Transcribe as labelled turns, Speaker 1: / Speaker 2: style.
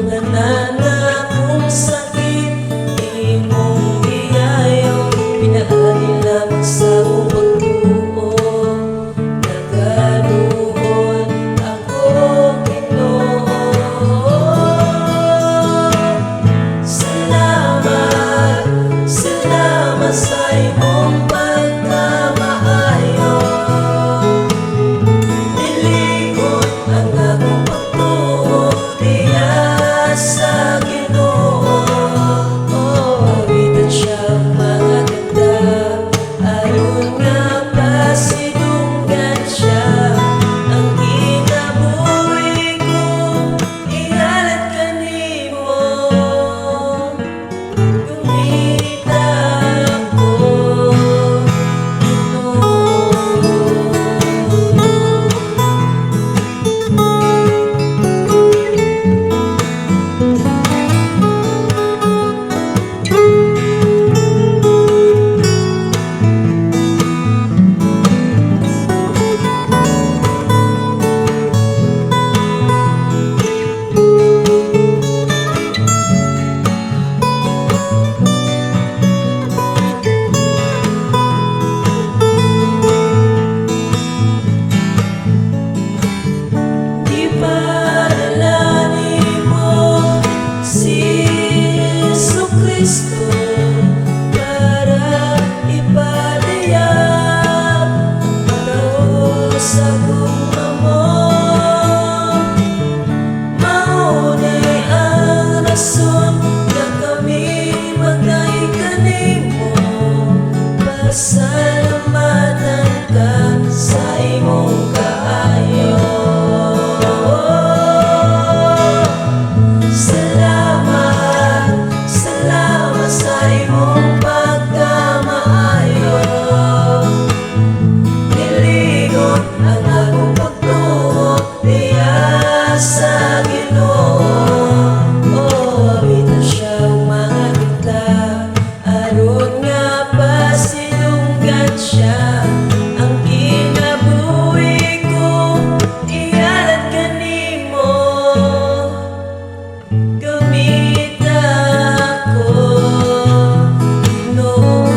Speaker 1: nananakong sakit, imong iyayaw, pinaagi lamang sa mong pagtuo. Nagaluhon ako, Ginoo. Salamat, salamat sa imong pagkamaayo. Nilikot ang akong pagtuo diya sa Ginoo. Awitan siya mga ganda, aron nga pasidunggan siya. Ang kinabuhi ko, ihalat kanimo. Gumita ako, ipadalangin mo si Jesucristo para ipadayag tao sa gumamo. Maunay ang rason na kami magay kanimo, pasalamatan ka sa imong kaayo. Salamat, salamat sa imong pagkamaayo. Niligot ang akong pagtuo diya sa Ginoo. Awitan siya ang mga gita, aron nga pasidunggan siya. Ang kinabuhi ko, ihalat kanimo. Gumita ako, Ginoo.